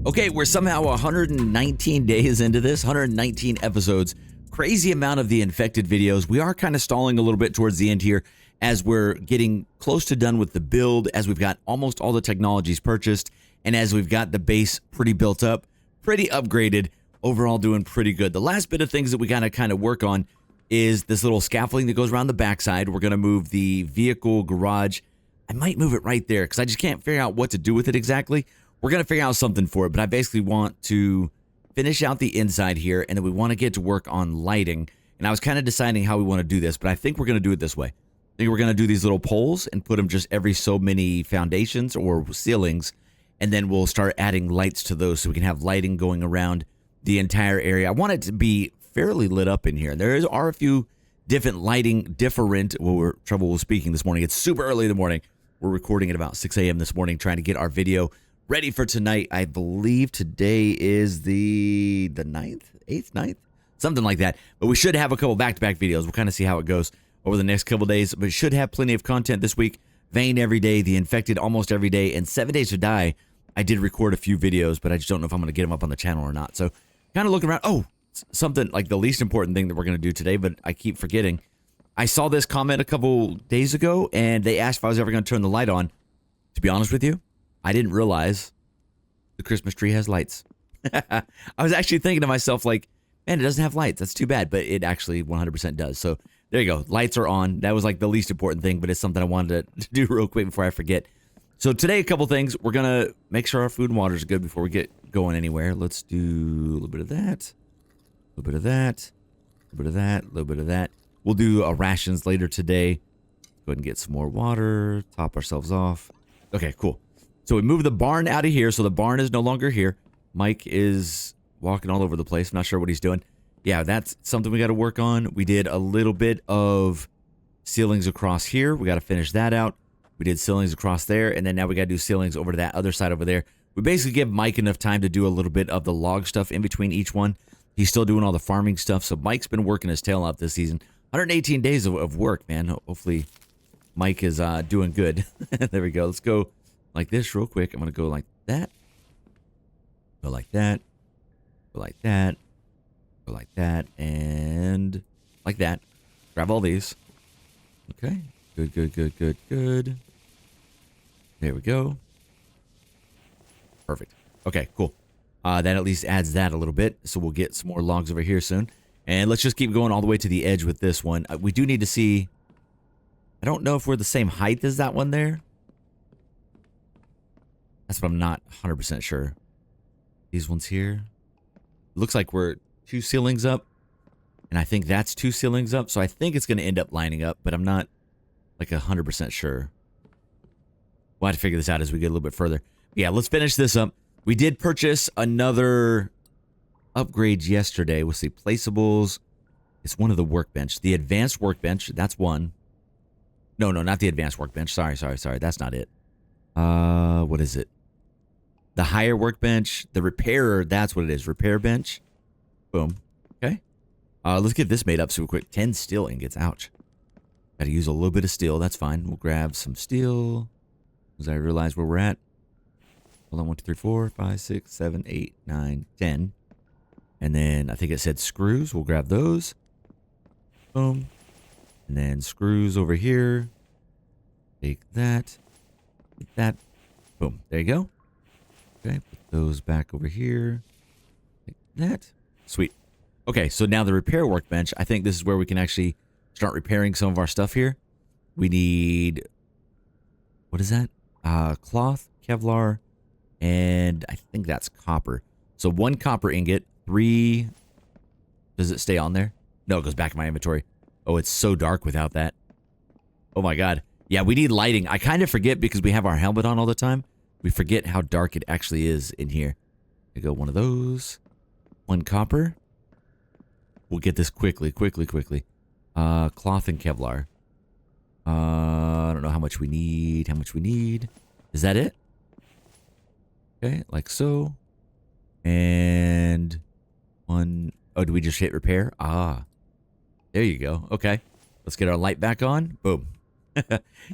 Okay, we're somehow 119 days into this, 119 episodes. Crazy amount of the infected videos. We are kind of stalling a little bit towards the end here as we're getting close to done with the build, as we've got almost all the technologies purchased, and as we've got the base pretty built up, pretty upgraded, overall doing pretty good. The last bit of things that we gotta kind of work on is this little scaffolding that goes around the backside. We're gonna move the vehicle garage. I might move it right there because I just can't figure out what to do with it exactly. We're going to figure out something for it, but I basically want to finish out the inside here, and then we want to get to work on lighting. And I was kind of deciding how we want to do this, but I think we're going to do it this way. I think we're going to do these little poles and put them just every so many foundations or ceilings, and then we'll start adding lights to those so we can have lighting going around the entire area. I want it to be fairly lit up in here. There are a few different lighting, we're trouble speaking this morning. It's super early in the morning. We're recording at about 6 a.m. this morning, trying to get our video ready for tonight. I believe today is the 9th, 8th, 9th, something like that. But we should have a couple back-to-back videos. We'll kind of see how it goes over the next couple days. But should have plenty of content this week. Vane every day, the infected almost every day, and 7 Days to Die. I did record a few videos, but I just don't know if I'm going to get them up on the channel or not. So kind of looking around. Oh, something like the least important thing that we're going to do today, but I keep forgetting. I saw this comment a couple days ago, and they asked if I was ever going to turn the light on. To be honest with you, I didn't realize the Christmas tree has lights. I was actually thinking to myself, like, man, it doesn't have lights. That's too bad, but it actually 100% does. So there you go. Lights are on. That was like the least important thing, but it's something I wanted to do real quick before I forget. So today, a couple things. We're going to make sure our food and water is good before we get going anywhere. Let's do a little bit of that, a little bit of that, a little bit of that, a little bit of that. We'll do rations later today. Go ahead and get some more water, top ourselves off. Okay, cool. So we moved the barn out of here, so the barn is no longer here. Mike is walking all over the place. I'm not sure what he's doing. Yeah, that's something we got to work on. We did a little bit of ceilings across here. We got to finish that out. We did ceilings across there, and then now we got to do ceilings over to that other side over there. We basically give Mike enough time to do a little bit of the log stuff in between each one. He's still doing all the farming stuff, so Mike's been working his tail off this season. 118 days of work, man. Hopefully Mike is doing good. There we go. Let's go like this real quick. I'm going to go like that. Go like that. Go like that. Go like that. And like that. Grab all these. Okay. Good, good, good, good, good. There we go. Perfect. Okay, cool. That at least adds that a little bit. So we'll get some more logs over here soon. And let's just keep going all the way to the edge with this one. We do need to see... I don't know if we're the same height as that one there. That's what I'm not 100% sure. These ones here. Looks like we're 2 ceilings up. And I think that's 2 ceilings up. So I think it's going to end up lining up. But I'm not like 100% sure. We'll have to figure this out as we get a little bit further. Yeah, let's finish this up. We did purchase another upgrade yesterday. We'll see. Placeables. It's one of the workbench. The advanced workbench. That's one. No, not the advanced workbench. Sorry. That's not it. What is it? The higher workbench. The repairer. That's what it is. Repair bench. Boom. Okay. Let's get this made up super quick. 10 steel ingots. Ouch. Got to use a little bit of steel. That's fine. We'll grab some steel. As I realize where we're at. Hold on. 1, 2, 3, 4, 5, 6, 7, 8, 9, 10. And then I think it said screws. We'll grab those. Boom. And then screws over here. Take that. Take that. Boom. There you go. Okay. Put those back over here. Take that. Sweet. Okay. So now the repair workbench. I think this is where we can actually start repairing some of our stuff here. We need... What is that? Cloth, Kevlar, and I think that's copper. So 1 copper ingot. 3... Does it stay on there? No, it goes back in my inventory. Oh, it's so dark without that. Oh my god. Yeah, we need lighting. I kind of forget because we have our helmet on all the time. We forget how dark it actually is in here. I go 1 of those. 1 copper. We'll get this quickly. Cloth and Kevlar. I don't know how much we need. Is that it? Okay, like so. And 1... Oh, do we just hit repair? Ah. There you go. Okay. Let's get our light back on. Boom.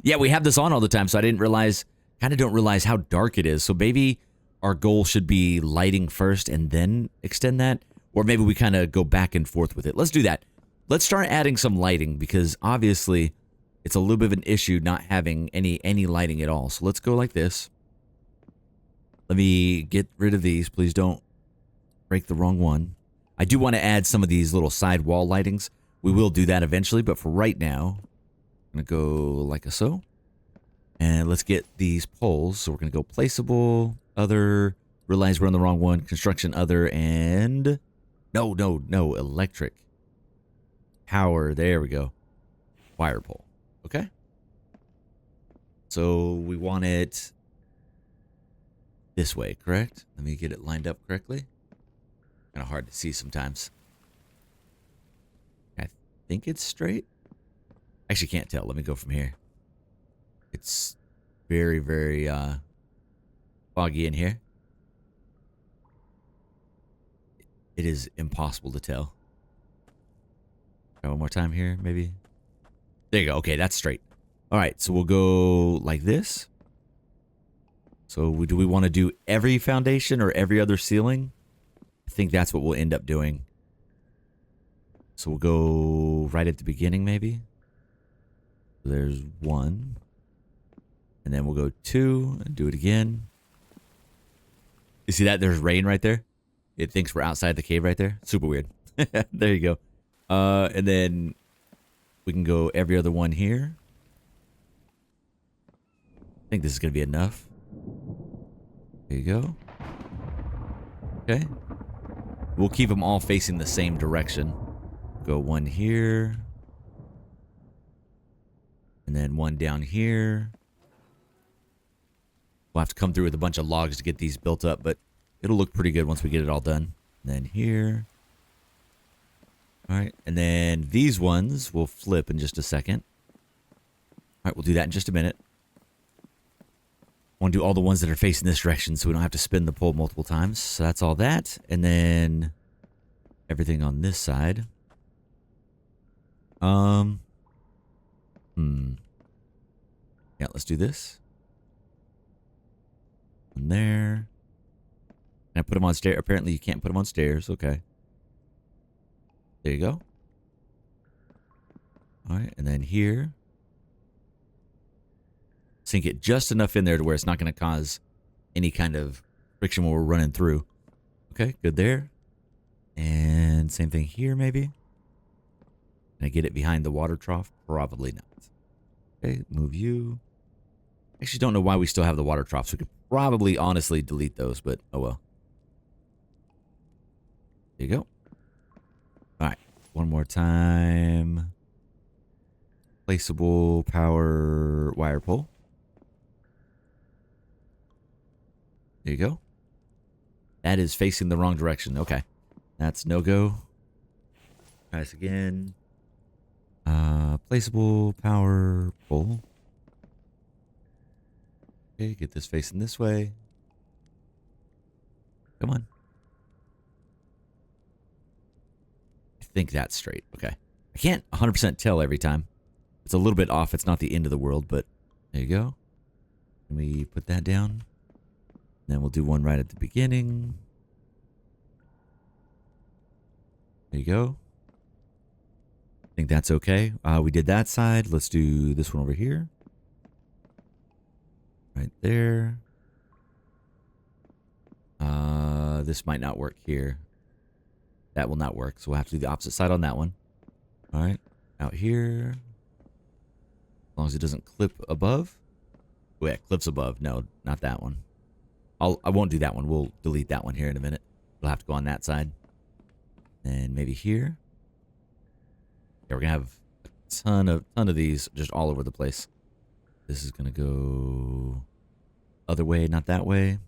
Yeah, we have this on all the time, so I didn't realize, kind of don't realize how dark it is. So maybe our goal should be lighting first and then extend that. Or maybe we kind of go back and forth with it. Let's do that. Let's start adding some lighting because obviously it's a little bit of an issue not having any lighting at all. So let's go like this. Let me get rid of these. Please don't break the wrong one. I do want to add some of these little side wall lightings. We will do that eventually, but for right now, I'm going to go like so. And let's get these poles. So we're going to go placeable, other, realize we're on the wrong one, construction, other, and no, electric. Power, there we go. Wire pole, okay? So we want it this way, correct? Let me get it lined up correctly. Kind of hard to see sometimes. I think it's straight. Actually can't tell. Let me go from here. It's very, very foggy in here. It is impossible to tell. Try one more time here, maybe. There you go. Okay, that's straight. All right, so we'll go like this. So do we want to do every foundation or every other ceiling? I think that's what we'll end up doing. So we'll go right at the beginning, maybe. There's 1. And then we'll go 2 and do it again. You see that? There's rain right there. It thinks we're outside the cave right there. Super weird. There you go. And then we can go every other one here. I think this is going to be enough. There you go. Okay. We'll keep them all facing the same direction. Go 1 here. And then 1 down here. We'll have to come through with a bunch of logs to get these built up, but it'll look pretty good once we get it all done. And then here. All right, and then these ones will flip in just a second. All right, we'll do that in just a minute. I want to do all the ones that are facing this direction so we don't have to spin the pole multiple times. So that's all that. And then everything on this side. Yeah, let's do this. One there. Can I put them on stairs? Apparently you can't put them on stairs. Okay. There you go. All right, and then here. Sink it just enough in there to where it's not going to cause any kind of friction when we're running through. Okay, good there. And same thing here, maybe. Can I get it behind the water trough? Probably not. Okay, move you. Actually, don't know why we still have the water troughs. We could probably honestly delete those, but oh well. There you go. All right, one more time. Placeable power wire pole. There you go. That is facing the wrong direction. Okay, that's no go. Try this again. Placeable power pole. Okay, get this facing this way. Come on. I think that's straight. Okay. I can't 100% tell every time. It's a little bit off. It's not the end of the world, but there you go. Let me put that down. Then we'll do one right at the beginning. There you go. I think that's okay. We did that side. Let's do this one over here. Right there. This might not work here. That will not work. So we'll have to do the opposite side on that one. All right. Out here. As long as it doesn't clip above. Oh, yeah, clips above. No, not that one. I won't do that one. We'll delete that one here in a minute. We'll have to go on that side. And maybe here. Yeah, we're going to have a ton of these just all over the place. This is going to go other way, not that way.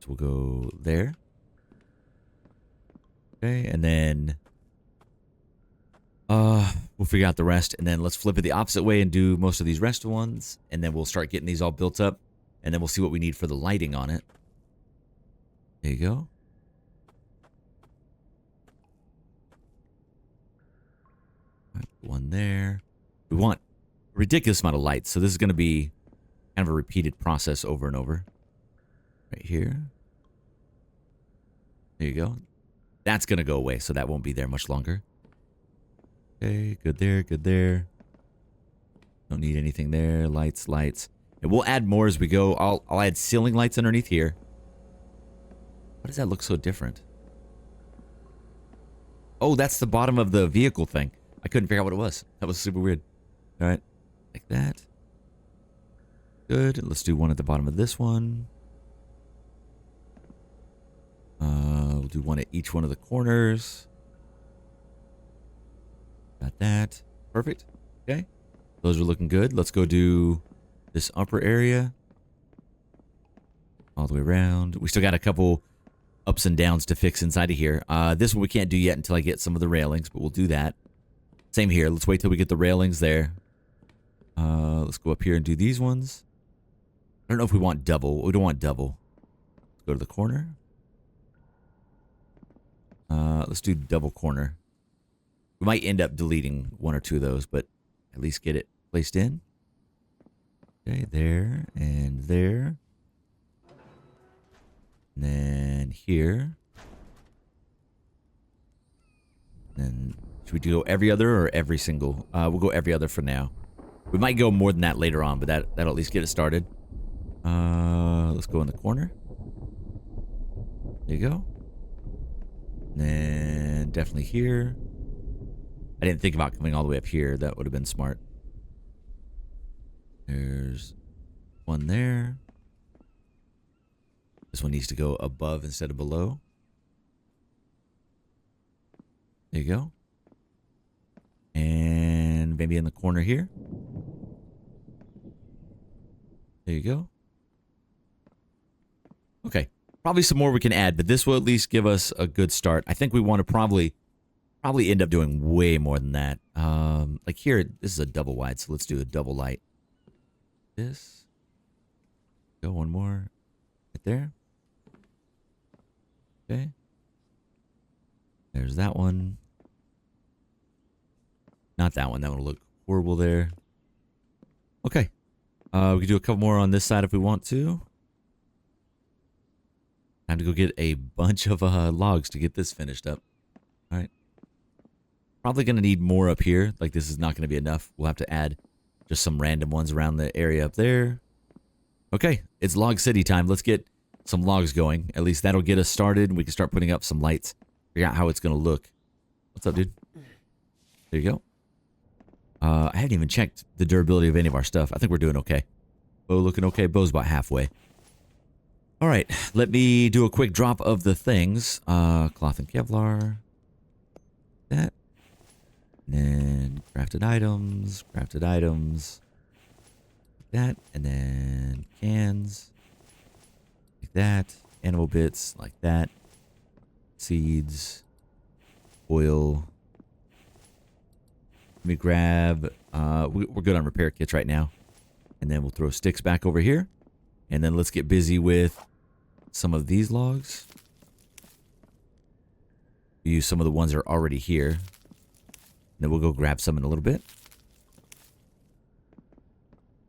So we'll go there. Okay, and then we'll figure out the rest, and then let's flip it the opposite way and do most of these rest ones, and then we'll start getting these all built up, and then we'll see what we need for the lighting on it. There you go. One there. We want a ridiculous amount of lights, so this is going to be kind of a repeated process over and over. Right here. There you go. That's going to go away, so that won't be there much longer. Okay, good there, good there. Don't need anything there. Lights, lights. And we'll add more as we go. I'll add ceiling lights underneath here. Why does that look so different? Oh, that's the bottom of the vehicle thing. I couldn't figure out what it was. That was super weird. All right, like that. Good. Let's do one at the bottom of this one. We'll do one at each one of the corners. Got that. Perfect. Okay. Those are looking good. Let's go do this upper area. All the way around. We still got a couple ups and downs to fix inside of here. This one we can't do yet until I get some of the railings, but we'll do that. Same here. Let's wait till we get the railings there. Let's go up here and do these ones. I don't know if we want double. We don't want double. Let's go to the corner. Let's do double corner. We might end up deleting one or two of those, but at least get it placed in. Okay, there and there. And then here. And should we do every other or every single? We'll go every other for now. We might go more than that later on, but that'll at least get it started. Let's go in the corner. There you go. And then definitely here. I didn't think about coming all the way up here. That would have been smart. There's one there. This one needs to go above instead of below. There you go. And maybe in the corner here. There you go. Okay. Probably some more we can add, but this will at least give us a good start. I think we want to probably end up doing way more than that. Like here, this is a double wide, so let's do a double light. This. Go one more. Right there. Okay. There's that one. Not that one. That one will look horrible there. Okay. We can do a couple more on this side if we want to. Time to go get a bunch of logs to get this finished up. All right. Probably going to need more up here. Like, this is not going to be enough. We'll have to add just some random ones around the area up there. Okay. It's Log City time. Let's get some logs going. At least that'll get us started. We can start putting up some lights. Figure out how it's going to look. What's up, dude? There you go. I haven't even checked the durability of any of our stuff. I think we're doing okay. Bow looking okay. Bow's about halfway. All right. Let me do a quick drop of the things. Cloth and Kevlar. That. And then crafted items. Crafted items. Like that. And then cans. Like that. Animal bits. Like that. Seeds. Oil. Let me grab, we're good on repair kits right now. And then we'll throw sticks back over here. And then let's get busy with some of these logs. Use some of the ones that are already here. And then we'll go grab some in a little bit.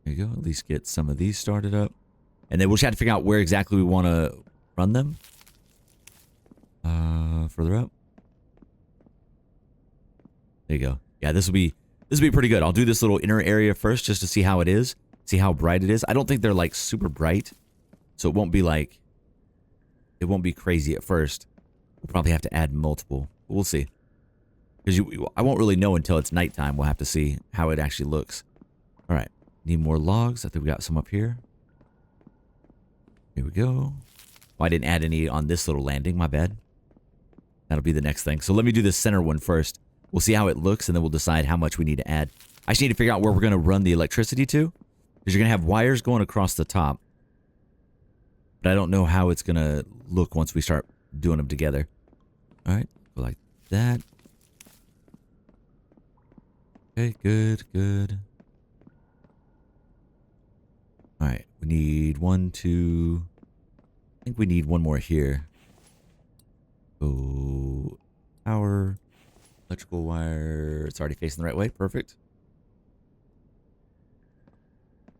There you go. At least get some of these started up. And then we'll just have to figure out where exactly we want to run them. Further up. There you go. Yeah, this will be pretty good. I'll do this little inner area first just to see how it is. See how bright it is. I don't think they're like super bright. So it won't be like, it won't be crazy at first. We'll probably have to add multiple. But we'll see. Because I won't really know until it's nighttime. We'll have to see how it actually looks. All right. Need more logs. I think we got some up here. Here we go. Oh, I didn't add any on this little landing. My bad. That'll be the next thing. So let me do this center one first. We'll see how it looks, and then we'll decide how much we need to add. I just need to figure out where we're going to run the electricity to. Because you're going to have wires going across the top. But I don't know how it's going to look once we start doing them together. All right. Go like that. Okay, good, good. All right. We need 1, 2... I think we need one more here. Oh, power... Electrical wire. It's already facing the right way. Perfect.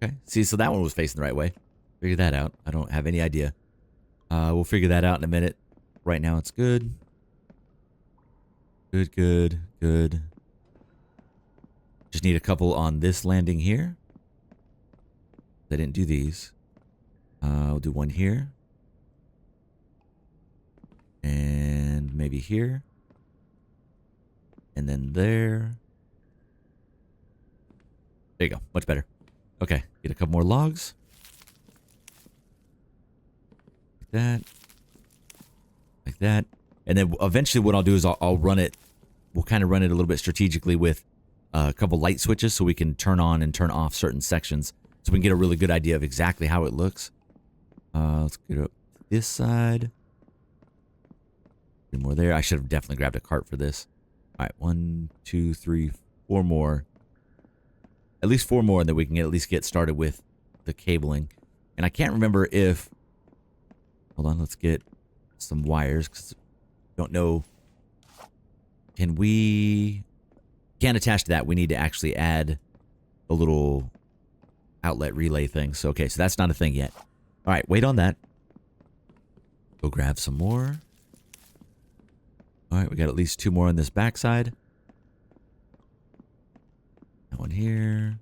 Okay. See, so that one was facing the right way. Figure that out. I don't have any idea. We'll figure that out in a minute. Right now it's good. Good, good, good. Just need a couple on this landing here. I didn't do these. We'll do one here. And maybe here. And then there. There you go. Much better. Okay. Get a couple more logs. Like that. Like that. And then eventually what I'll do is I'll run it. We'll kind of run it a little bit strategically with a couple light switches so we can turn on and turn off certain sections. So we can get a really good idea of exactly how it looks. Let's get up this side. Three more there. I should have definitely grabbed a cart for this. All right, 1, 2, 3, 4 more. At least 4 more, and then we can at least get started with the cabling. And I can't remember if... Hold on, let's get some wires, because I don't know... Can we... Can't attach to that. We need to actually add a little outlet relay thing. So, okay, so that's not a thing yet. All right, wait on that. Go grab some more. All right, we got at least 2 more on this backside. That one here.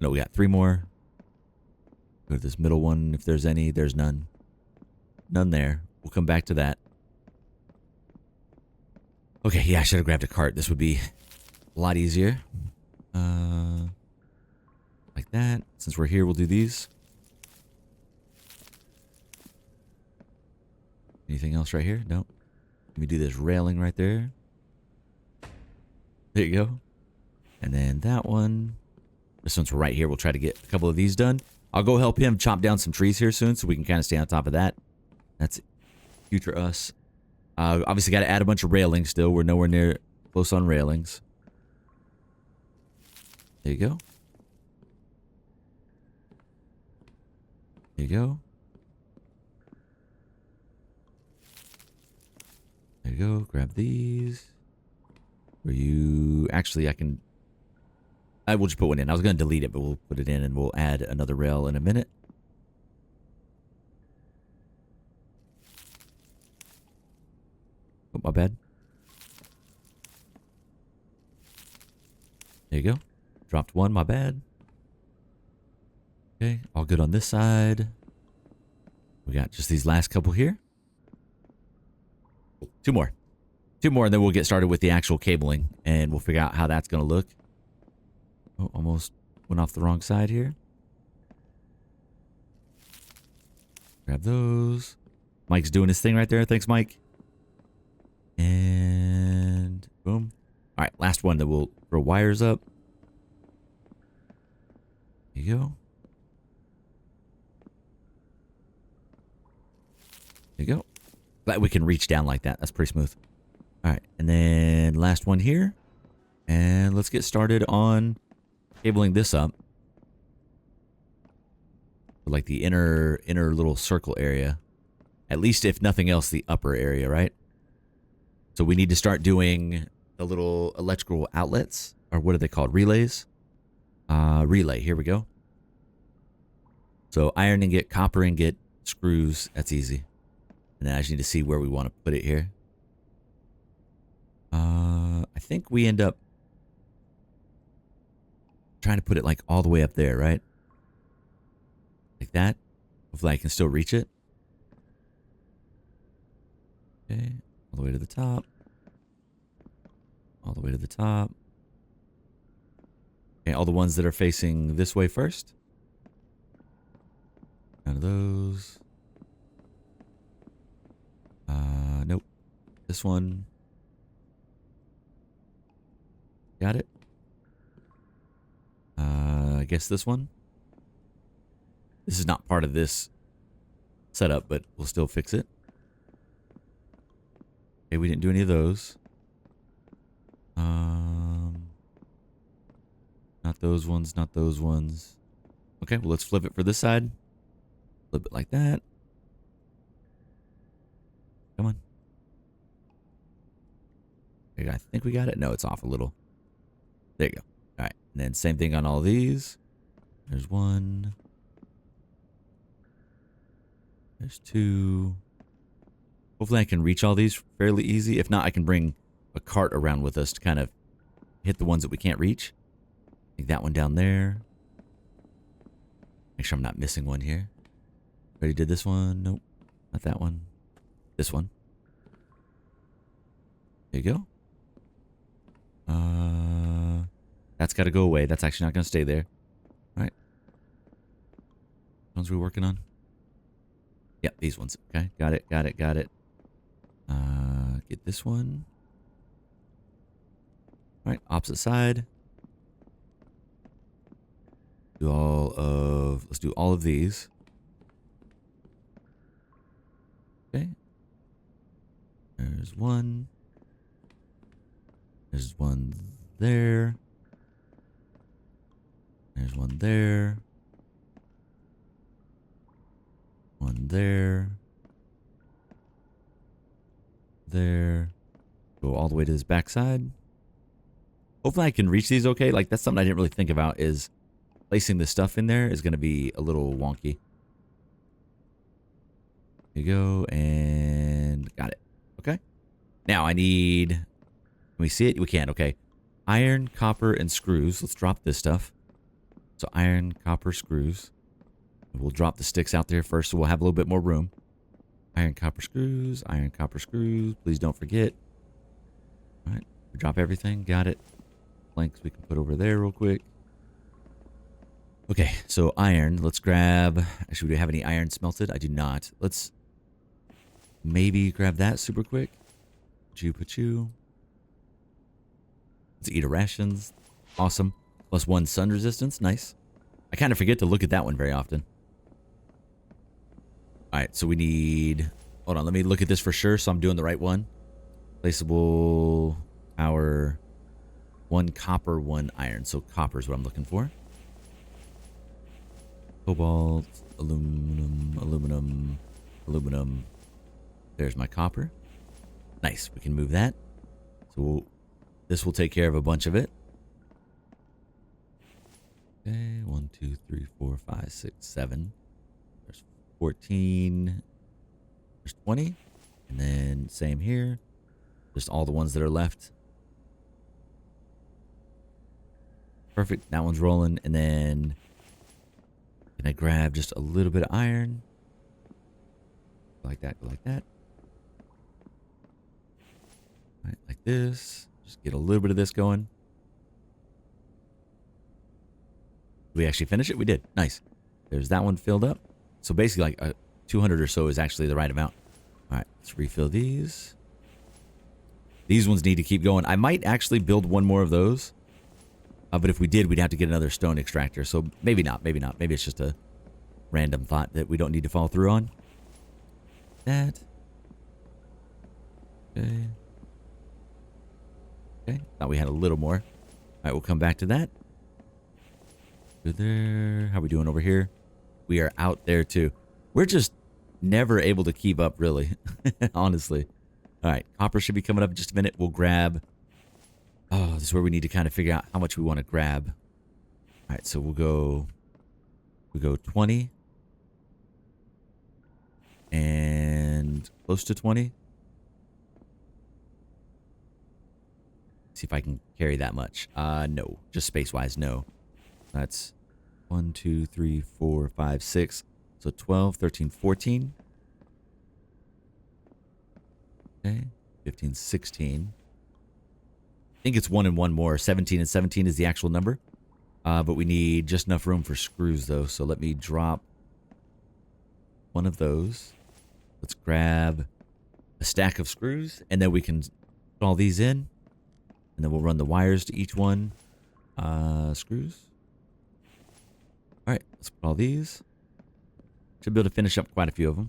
No, we got 3 more. Go to this middle one. If there's any, there's none. None there. We'll come back to that. Okay, yeah, I should have grabbed a cart. This would be a lot easier. Like that. Since we're here, we'll do these. Anything else right here? Nope. Let me do this railing right there. There you go. And then that one. This one's right here. We'll try to get a couple of these done. I'll go help him chop down some trees here soon so we can kind of stay on top of that. That's future us. Obviously got to add a bunch of railings still. We're nowhere near close on railings. There you go. There you go. There you go. Grab these. Were you... Actually, I can... I will just put one in. I was going to delete it, but we'll put it in and we'll add another rail in a minute. Oh, my bad. There you go. Dropped one, my bad. Okay, all good on this side. We got just these last couple here. 2 more. 2 more, and then we'll get started with the actual cabling, and we'll figure out how that's going to look. Oh, almost went off the wrong side here. Grab those. Mike's doing his thing right there. Thanks, Mike. And boom. All right, last one that we'll throw wires up. There you go. There you go. Glad we can reach down like that. That's pretty smooth. All right, and then last one here. And let's get started on cabling this up. Like the inner little circle area. At least if nothing else, the upper area, right? So we need to start doing the little electrical outlets, or what are they called? Relays? Relay, here we go. So iron ingot, copper ingot, screws, that's easy. And then I just need to see where we want to put it here. I think we end up trying to put it like all the way up there, right? Like that. Hopefully I can still reach it. Okay, all the way to the top. All the way to the top. Okay, all the ones that are facing this way first. None of those. Nope. This one. Got it. I guess this one. This is not part of this setup, but we'll still fix it. Okay, we didn't do any of those. Not those ones, not those ones. Okay, well, let's flip it for this side. Flip it like that. Come on. Okay, I think we got it. No, it's off a little. There you go. All right, and then same thing on all these. There's one. There's two. Hopefully I can reach all these fairly easy. If not, I can bring a cart around with us to kind of hit the ones that we can't reach. Like that one down there. Make sure I'm not missing one here. Already did this one. Nope. Not that one. This one. There you go. That's got to go away. That's actually not going to stay there. All right. Ones we're working on. Yep, these ones. Okay, got it, got it, got it. Get this one. All right, opposite side. Let's do all of these. Okay. There's one. There's one there. There's one there. One there. There. Go all the way to this back side. Hopefully I can reach these okay. Like, that's something I didn't really think about, is placing this stuff in there is going to be a little wonky. There you go, and got it. Okay. Now I need... Can we see it? We can, okay. Iron, copper, and screws. Let's drop this stuff. So iron, copper, screws. We'll drop the sticks out there first so we'll have a little bit more room. Iron, copper, screws. Iron, copper, screws. Please don't forget. All right. Drop everything. Got it. Planks we can put over there real quick. Okay, so iron. Let's grab... Actually, do we have any iron smelted? I do not. Let's maybe grab that super quick. Pachoo. Let's eat our rations. Awesome. Plus 1 sun resistance. Nice. I kind of forget to look at that one very often. Alright, so we need... Hold on, let me look at this for sure so I'm doing the right one. Placeable power. 1 copper, 1 iron. So copper is what I'm looking for. Cobalt, aluminum. There's my copper. Nice, we can move that. So this will take care of a bunch of it. Okay, 1, 2, 3, 4, 5, 6, 7. There's 14. There's 20. And then same here. Just all the ones that are left. Perfect. That one's rolling. And then can I grab just a little bit of iron? Go like that. Go like that. All right, like this. Just get a little bit of this going. Did we actually finish it? We did. Nice. There's that one filled up. So basically like 200 or so is actually the right amount. All right, let's refill these. These ones need to keep going. I might actually build one more of those. But if we did, we'd have to get another stone extractor. So maybe not, maybe not. Maybe it's just a random thought that we don't need to follow through on. That. Okay. Okay. Thought we had a little more. All right, we'll come back to that. Good there. How are we doing over here? We are out there too. We're just never able to keep up, really. Honestly. All right. Copper should be coming up in just a minute. We'll grab... Oh, this is where we need to kind of figure out how much we want to grab. All right, so we'll go 20 and close to 20. See if I can carry that much. No, just space-wise, no. That's 1, 2, 3, 4, 5, 6. So 12, 13, 14. Okay, 15, 16. I think it's 1 and 1 more. 17 and 17 is the actual number. But we need just enough room for screws, though. So let me drop one of those. Let's grab a stack of screws, and then we can put all these in. And then we'll run the wires to each one. Screws. All right, let's put all these. Should be able to finish up quite a few of them.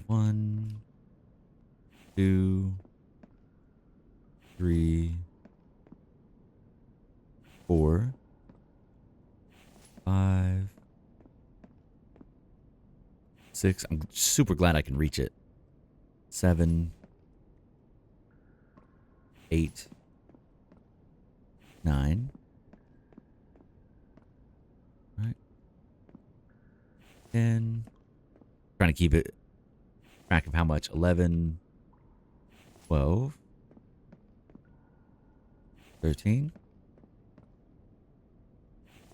1, 2... 3, 4, 5, 6. I'm super glad I can reach it. 7, 8, 9, 10. Trying to keep it track of how much. 11, 12, 13,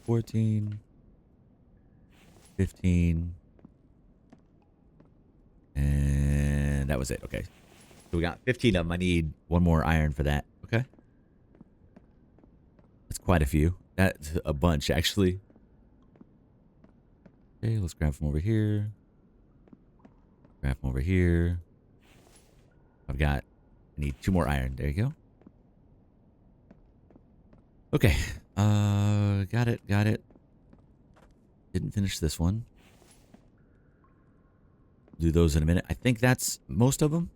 14, 15, and that was it. Okay. So we got 15 of them. I need one more iron for that. Okay. That's quite a few. That's a bunch, actually. Okay, let's grab from over here. Grab from over here. I need 2 more iron. There you go. Okay. Got it. Didn't finish this one. Do those in a minute. I think that's most of them.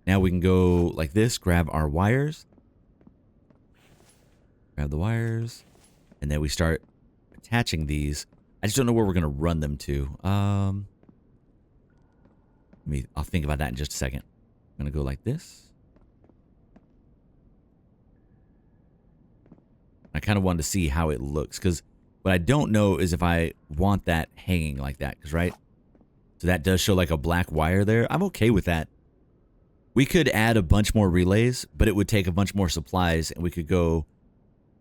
Now we can go like this, grab our wires. Grab the wires. And then we start attaching these. I just don't know where we're going to run them to. I'll think about that in just a second. I'm going to go like this. I kind of wanted to see how it looks, because what I don't know is if I want that hanging like that, because right? So that does show like a black wire there. I'm okay with that. We could add a bunch more relays, but it would take a bunch more supplies, and we could go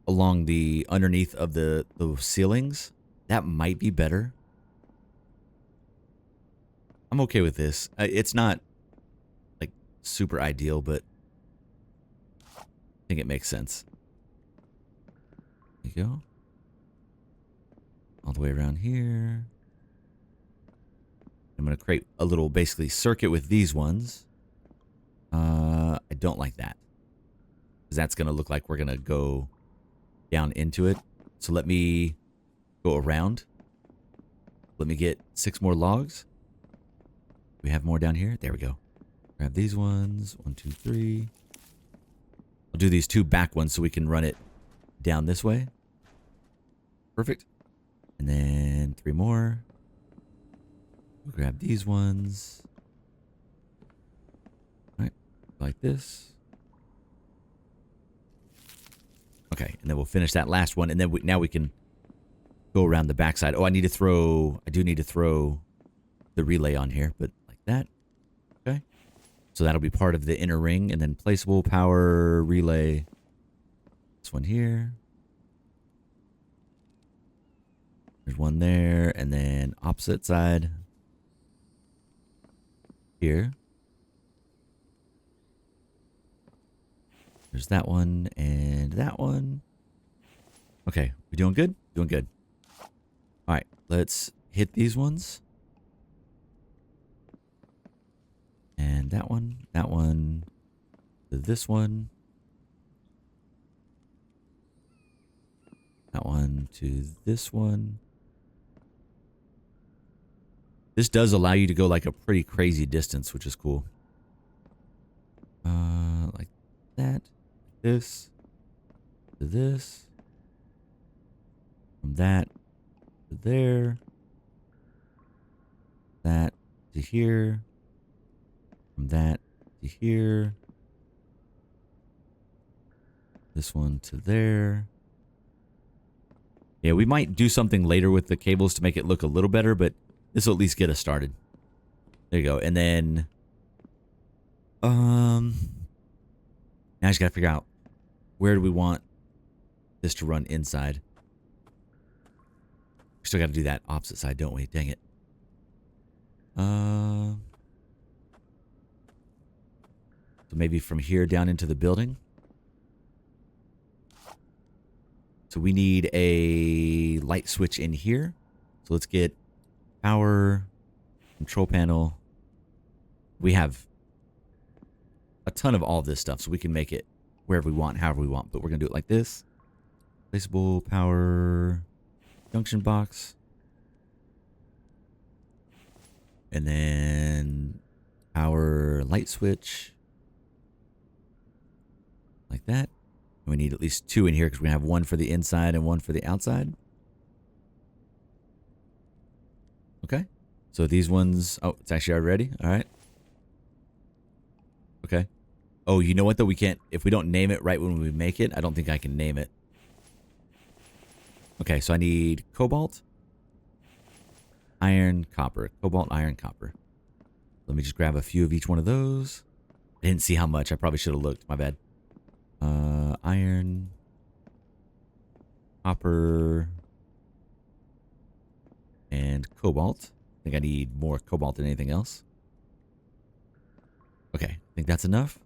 along the underneath of the ceilings. That might be better. I'm okay with this. It's not like super ideal, but I think it makes sense. There you go. All the way around here. I'm going to create a little basically circuit with these ones. I don't like that, because that's going to look like we're going to go down into it. So let me go around. Let me get 6 more logs. We have more down here. There we go. Grab these ones. 1, 2, 3. I'll do these 2 back ones so we can run it down this way. Perfect. And then 3 more. We'll grab these ones. All right. Like this. Okay. And then we'll finish that last one. And then now we can go around the backside. Oh, I do need to throw the relay on here, but like that. Okay. So that'll be part of the inner ring, and then placeable power relay. This one here. There's one there, and then opposite side here. There's that one and that one. Okay, we doing good? Doing good. All right, let's hit these ones. And that one, this one. That one to this one. This does allow you to go like a pretty crazy distance, which is cool. Like that. This. To this. From that to there. That to here. From that to here. This one to there. Yeah, we might do something later with the cables to make it look a little better, but this will at least get us started. There you go. And then, now I just gotta figure out where do we want this to run inside. We still gotta do that opposite side, don't we? Dang it. So maybe from here down into the building. So we need a light switch in here. So let's get power, control panel. We have a ton of all of this stuff, so we can make it wherever we want, however we want. But we're going to do it like this. Placeable power junction box. And then power light switch. Like that. We need at least 2 in here because we're going to have one for the inside and one for the outside. Okay. So these ones... Oh, it's actually already ready. All right. Okay. Oh, you know what, though? We can't... If we don't name it right when we make it, I don't think I can name it. Okay, so I need cobalt. iron, copper. Cobalt, iron, copper. Let me just grab a few of each one of those. I didn't see how much. I probably should have looked. My bad. Iron, copper, and cobalt. I think I need more cobalt than anything else. Okay, I think that's enough.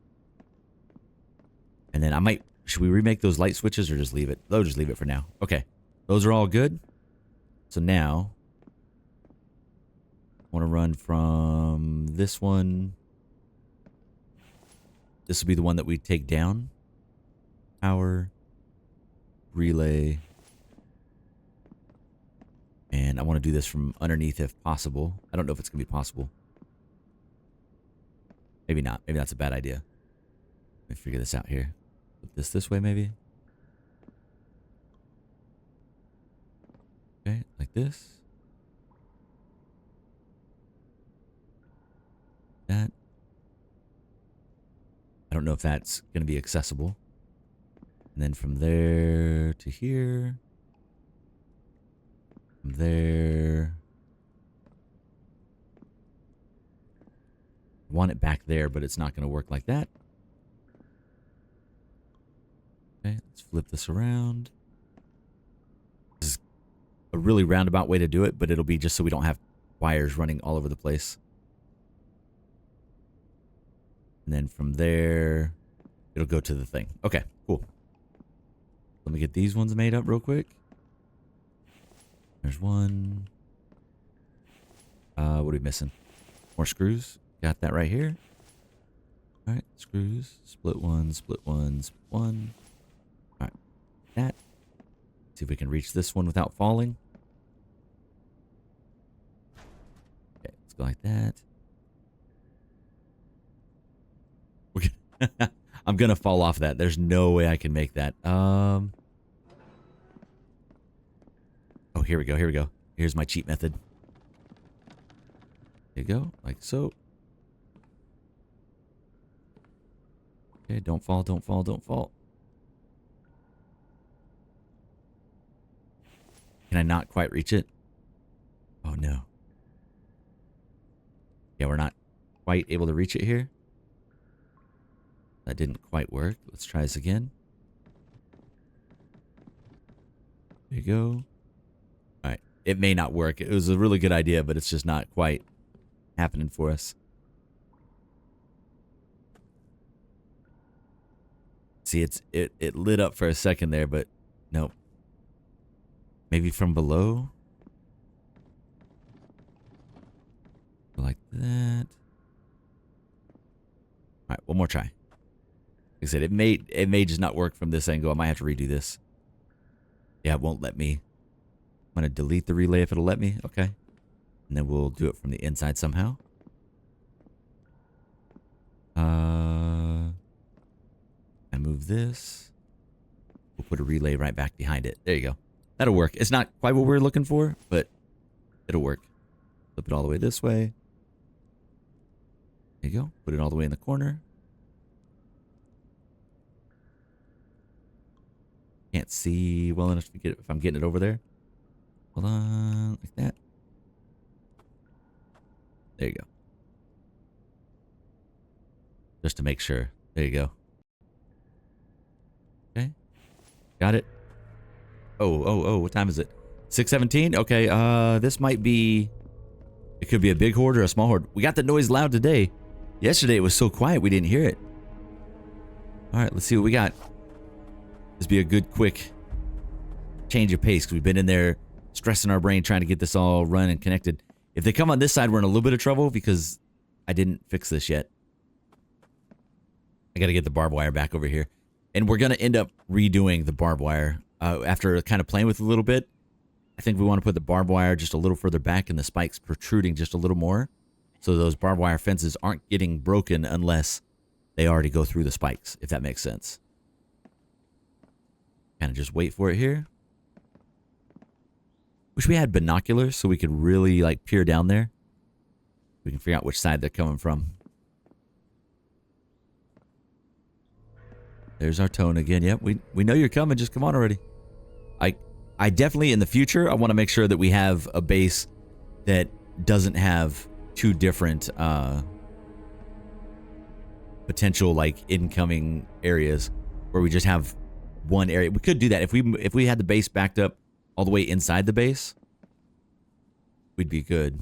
And then I might... Should we remake those light switches or just leave it? Oh, just leave it for now. Okay. Those are all good. So now... I want to run from this one. This will be the one that we take down. Power. Relay. And I want to do this from underneath if possible. I don't know if it's going to be possible. Maybe not. Maybe that's a bad idea. Let me figure this out here. Put this way maybe. Okay, like this. That. I don't know if that's going to be accessible. And then from there to here. From there. I want it back there, but it's not going to work like that. Okay, let's flip this around. This is a really roundabout way to do it, but it'll be just so we don't have wires running all over the place. And then from there, it'll go to the thing. Okay, cool. Let me get these ones made up real quick. There's one. What are we missing? More screws. Got that right here. All right, screws. Split one, split one, split one. All right, that. See if we can reach this one without falling. Okay, let's go like that. I'm gonna fall off that. There's no way I can make that. Oh, here we go. Here we go. Here's my cheat method. There you go, like so. Okay, don't fall, don't fall, don't fall. Can I not quite reach it? Oh no. Yeah, we're not quite able to reach it here. That didn't quite work. Let's try this again. There you go. All right. It may not work. It was a really good idea, but it's just not quite happening for us. See, it lit up for a second there, but nope. Maybe from below? Like that. All right, one more try. Like I said, it may just not work from this angle. I might have to redo this. Yeah, it won't let me. I'm going to delete the relay if it'll let me. Okay. And then we'll do it from the inside somehow. I move this. We'll put a relay right back behind it. There you go. That'll work. It's not quite what we're looking for, but it'll work. Flip it all the way this way. There you go. Put it all the way in the corner. Can't see well enough to get it if I'm getting it over there. Hold on, like that. There you go. Just to make sure. There you go. Okay. Got it. Oh, what time is it? 6:17? Okay, this might be... It could be a big horde or a small horde. We got the noise loud today. Yesterday it was so quiet we didn't hear it. Alright, let's see what we got. This be a good, quick change of pace because we've been in there stressing our brain trying to get this all run and connected. If they come on this side, we're in a little bit of trouble because I didn't fix this yet. I got to get the barbed wire back over here. And we're going to end up redoing the barbed wire after kind of playing with it a little bit. I think we want to put the barbed wire just a little further back and the spikes protruding just a little more. So those barbed wire fences aren't getting broken unless they already go through the spikes, if that makes sense. Kind of just wait for it here. Wish we had binoculars so we could really like peer down there. We can figure out which side they're coming from. There's our tone again. Yep, we know you're coming. Just come on already. I definitely in the future I want to make sure that we have a base that doesn't have two different potential like incoming areas where we just have one area. We could do that if we had the base backed up all the way inside the base. We'd be good.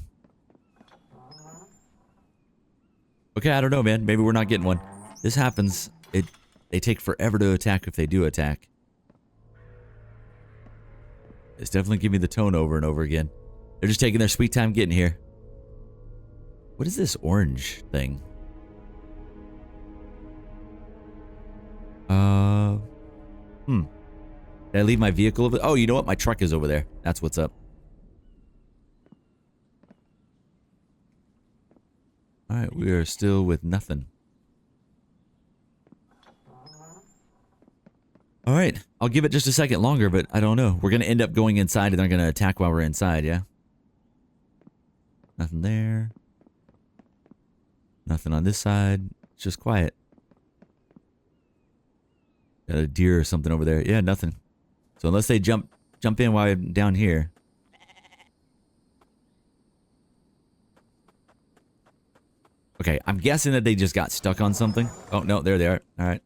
Okay, I don't know, man. Maybe we're not getting one. This happens. They take forever to attack if they do attack. It's definitely giving me the tone over and over again. They're just taking their sweet time getting here. What is this orange thing? Did I leave my vehicle over? Oh, you know what? My truck is over there. That's what's up. All right, we are still with nothing. All right, I'll give it just a second longer, but I don't know. We're going to end up going inside and they're going to attack while we're inside, yeah? Nothing there. Nothing on this side. It's just quiet. Got a deer or something over there. Yeah, nothing. So unless they jump in while I'm down here. Okay, I'm guessing that they just got stuck on something. Oh, no, there they are. All right.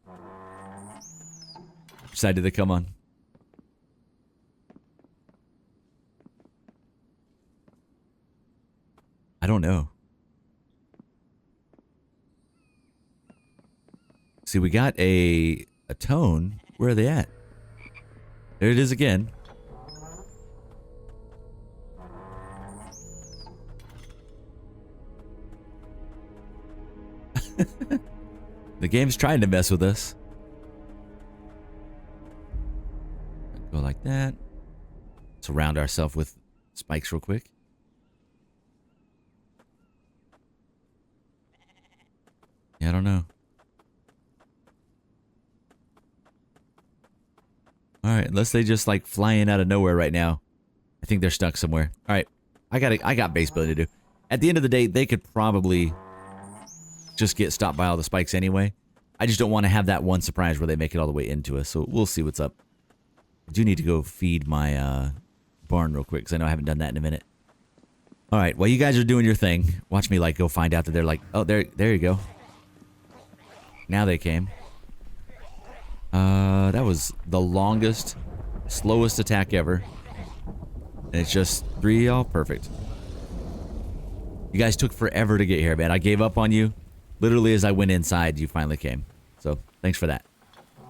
Which side did they come on? I don't know. See, we got a tone. Where are they at? There it is again. The game's trying to mess with us. Go like that. Surround ourselves with spikes real quick. Yeah, I don't know. Alright, unless they just like fly in out of nowhere right now. I think they're stuck somewhere. Alright, I got base building to do. At the end of the day, they could probably just get stopped by all the spikes anyway. I just don't want to have that one surprise where they make it all the way into us. So we'll see what's up. I do need to go feed my barn real quick because I know I haven't done that in a minute. Alright, while you guys are doing your thing, watch me like go find out that they're like, oh, there you go. Now they came. That was the longest, slowest attack ever. And it's just 3 all perfect. You guys took forever to get here, man. I gave up on you. Literally as I went inside, you finally came. So, thanks for that.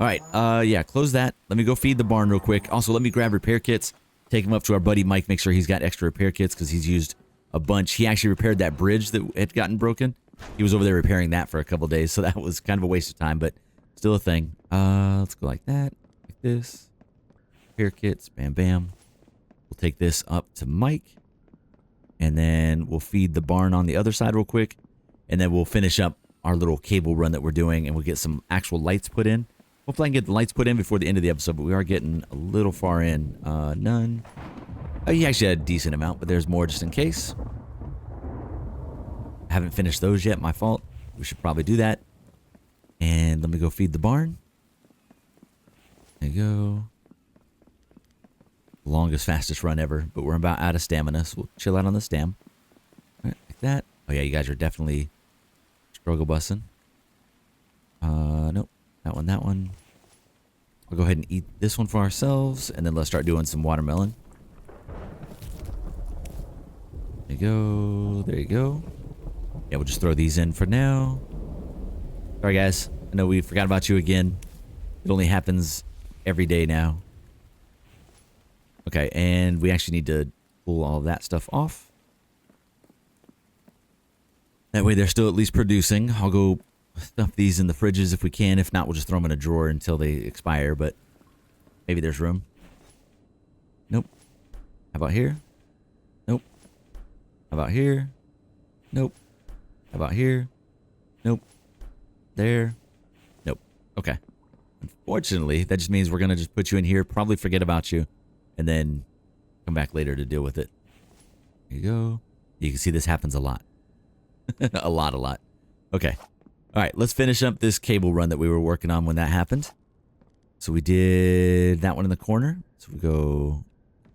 Alright, yeah, close that. Let me go feed the barn real quick. Also, let me grab repair kits. Take them up to our buddy Mike, make sure he's got extra repair kits because he's used a bunch. He actually repaired that bridge that had gotten broken. He was over there repairing that for a couple days, so that was kind of a waste of time, but still a thing. Let's go like that, like this. Repair kits, bam, bam. We'll take this up to Mike, and then we'll feed the barn on the other side real quick, and then we'll finish up our little cable run that we're doing, and we'll get some actual lights put in. Hopefully I can get the lights put in before the end of the episode, but we are getting a little far in. None. Oh, you actually had a decent amount, but there's more just in case. I haven't finished those yet, my fault. We should probably do that. And let me go feed the barn. There you go. Longest, fastest run ever, but we're about out of stamina, so we'll chill out on the stam. All right, like that. Oh yeah, you guys are definitely struggle bussing. Nope. That one. We'll go ahead and eat this one for ourselves, and then let's start doing some watermelon. There you go. There you go. Yeah, we'll just throw these in for now. Sorry, guys. I know we forgot about you again. It only happens every day now. Okay, and we actually need to pull all of that stuff off. That way they're still at least producing. I'll go stuff these in the fridges if we can. If not, we'll just throw them in a drawer until they expire, but maybe there's room. Nope. How about here? Nope. How about here? Nope. How about here? Nope. There. Nope. Okay. Unfortunately, that just means we're going to just put you in here, probably forget about you, and then come back later to deal with it. There you go. You can see this happens a lot. a lot. Okay. All right, let's finish up this cable run that we were working on when that happened. So we did that one in the corner. So we go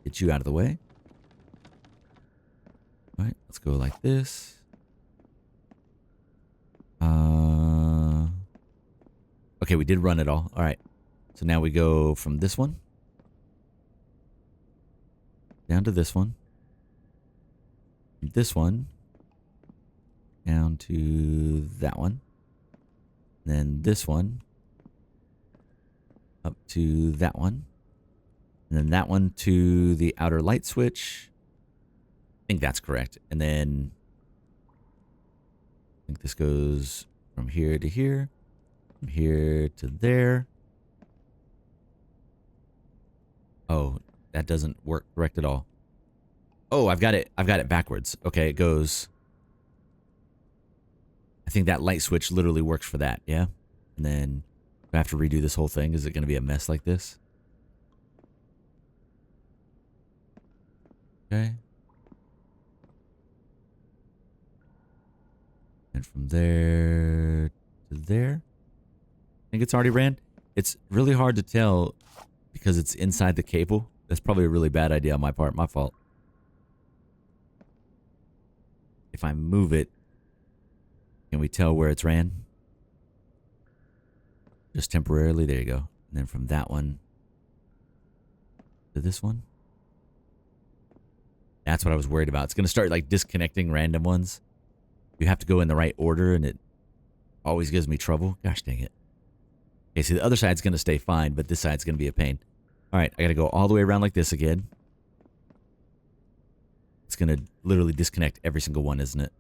get you out of the way. All right, let's go like this. Okay, we did run it all. All right. So now we go from this one down to this one. This one down to that one. Then this one up to that one. And then that one to the outer light switch. I think that's correct. And then I think this goes from here to here. From here to there. Oh, that doesn't work correct at all. Oh, I've got it backwards. Okay, it goes. I think that light switch literally works for that, yeah? And then I have to redo this whole thing. Is it going to be a mess like this? Okay. And from there to there. I think it's already ran. It's really hard to tell because it's inside the cable. That's probably a really bad idea on my part. My fault. If I move it, can we tell where it's ran? Just temporarily. There you go. And then from that one to this one. That's what I was worried about. It's going to start like disconnecting random ones. You have to go in the right order, and it always gives me trouble. Gosh dang it. Okay, see, the other side's going to stay fine, but this side's going to be a pain. All right, I got to go all the way around like this again. It's going to literally disconnect every single one, isn't it?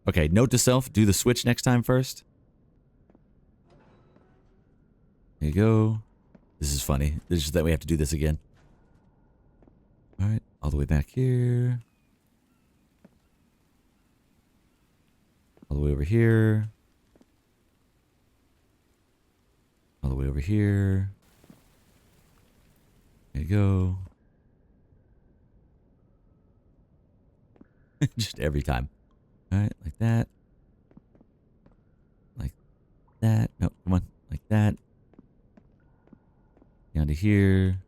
Okay, note to self, do the switch next time first. There you go. This is funny. It's just that we have to do this again. All right, all the way back here. All the way over here. All the way over here. There you go. Just every time. All right, like that. Like that. No, come on. Like that. Down to here.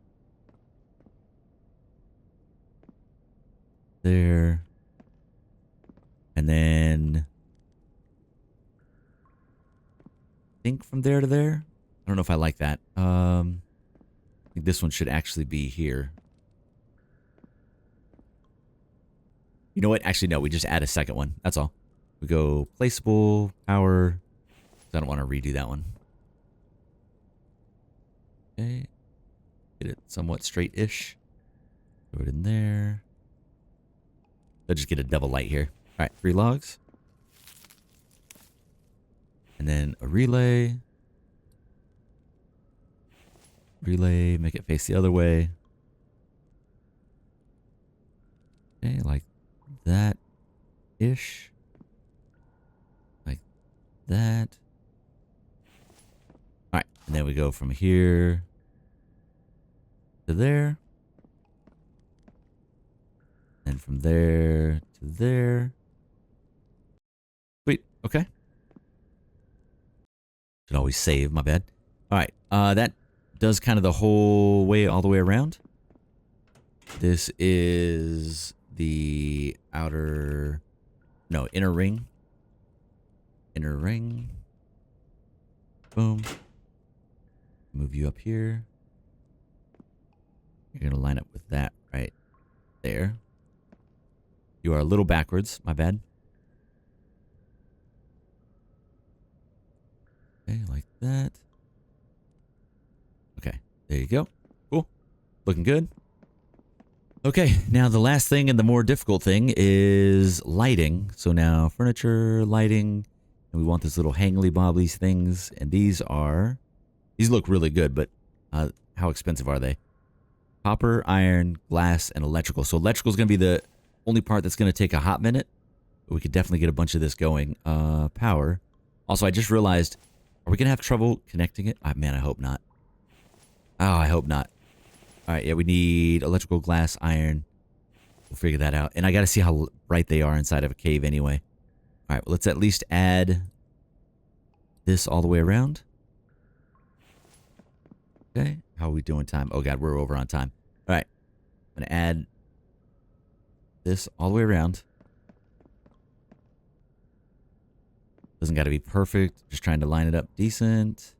There. And then I think from there to there. I don't know if I like that. I think this one should actually be here. You know what? Actually, no. We just add a second one. That's all. We go placeable, power. I don't want to redo that one. Okay. Get it somewhat straight-ish. Throw it in there. I'll just get a double light here. All right, 3 logs. And then a relay. Relay, make it face the other way. Okay, like that-ish. Like that. All right, and then we go from here to there. And from there to there. Sweet, okay. Should always save, my bad. All right, that does kind of the whole way, all the way around. This is the outer, no, inner ring. Inner ring. Boom. Move you up here. You're going to line up with that right there. You are a little backwards, my bad. Okay, like that. Okay, there you go. Cool. Looking good. Okay, now the last thing and the more difficult thing is lighting. So now furniture, lighting, and we want this little hangly bobblies things. And these look really good, but how expensive are they? Copper, iron, glass, and electrical. So electrical is going to be the only part that's going to take a hot minute. But we could definitely get a bunch of this going. Power. Also, I just realized, are we going to have trouble connecting it? Man, I hope not. Oh, I hope not. All right, yeah, we need electrical, glass, iron. We'll figure that out. And I got to see how bright they are inside of a cave anyway. All right, well, let's at least add this all the way around. Okay, how are we doing time? Oh, God, we're over on time. All right, I'm going to add this all the way around. Doesn't got to be perfect. Just trying to line it up decent.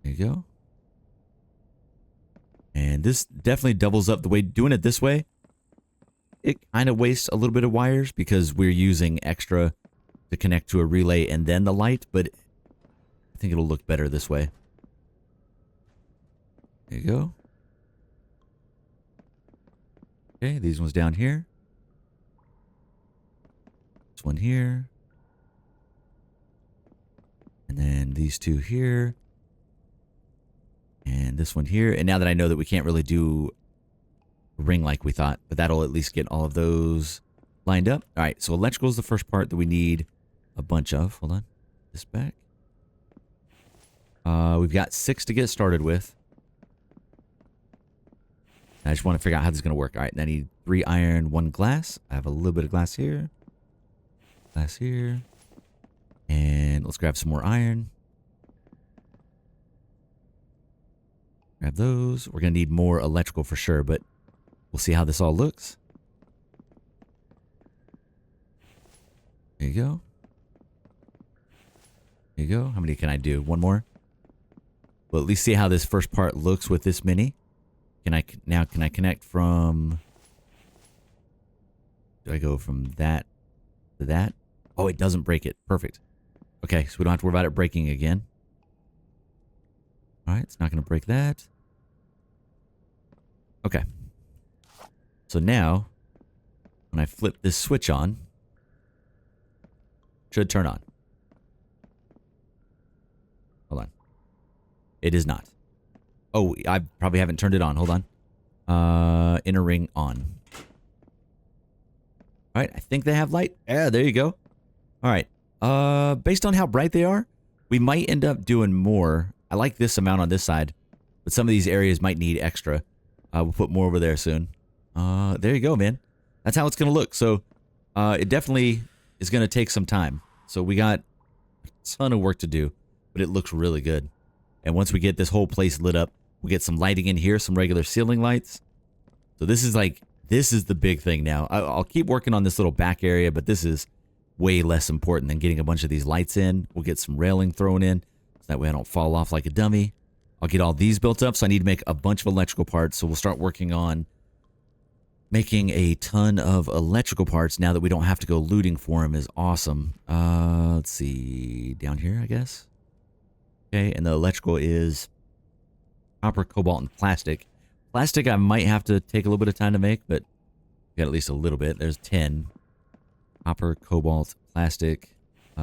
There you go. And this definitely doubles up the way doing it this way. It kind of wastes a little bit of wires because we're using extra to connect to a relay and then the light, but I think it'll look better this way. There you go. Okay, these ones down here. This one here. And then these two here. And this one here. And now that I know that we can't really do a ring like we thought, but that'll at least get all of those lined up. All right, so electrical is the first part that we need a bunch of. Hold on. This back. We've got 6 to get started with. I just want to figure out how this is going to work. All right, and I need 3 iron, 1 glass. I have a little bit of glass here. Glass here. And let's grab some more iron. Grab those. We're going to need more electrical for sure, but we'll see how this all looks. There you go. There you go. How many can I do? 1 more? Well, at least see how this first part looks with this mini. Can I connect from... Do I go from that to that? Oh, it doesn't break it. Perfect. Okay, so we don't have to worry about it breaking again. All right, it's not going to break that. Okay. So now, when I flip this switch on, it should turn on. Hold on. It is not. Oh, I probably haven't turned it on. Hold on. Inner ring on. All right, I think they have light. Yeah, there you go. All right. Based on how bright they are, we might end up doing more. I like this amount on this side, but some of these areas might need extra. We'll put more over there soon. There you go, man. That's how it's going to look. So, it definitely is going to take some time. So we got a ton of work to do, but it looks really good. And once we get this whole place lit up, we'll get some lighting in here, some regular ceiling lights. So this is the big thing now. I'll keep working on this little back area, but this is way less important than getting a bunch of these lights in. We'll get some railing thrown in, so that way I don't fall off like a dummy. I'll get all these built up, so I need to make a bunch of electrical parts. So we'll start working on making a ton of electrical parts now that we don't have to go looting for them is awesome. Let's see, down here, I guess. Okay, and the electrical is copper, cobalt, and plastic. Plastic I might have to take a little bit of time to make, but we got at least a little bit. There's 10. Copper, cobalt, plastic. We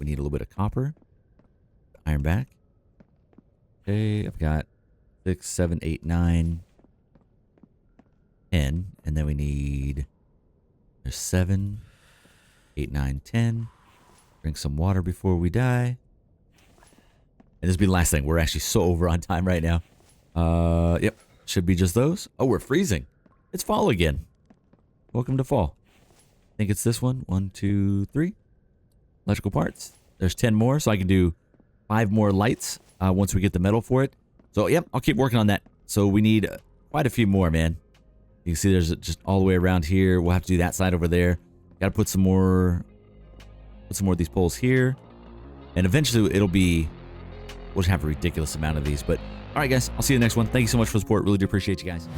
need a little bit of copper. Iron back. Okay, I've got 6, 7, 8, 9, 10. And then we need... There's 7, 8, 9, 10. Drink some water before we die. And this will be the last thing. We're actually so over on time right now. Yep. Should be just those. Oh, we're freezing. It's fall again. Welcome to fall. I think it's this one. 1, 2, 3. Electrical parts. There's 10 more, so I can do 5 more lights once we get the metal for it. So, yep, I'll keep working on that. So we need quite a few more, man. You can see there's just all the way around here. We'll have to do that side over there. Got to put some more of these poles here. And eventually it'll be... We'll just have a ridiculous amount of these. But, all right, guys, I'll see you in the next one. Thank you so much for the support. Really do appreciate you guys.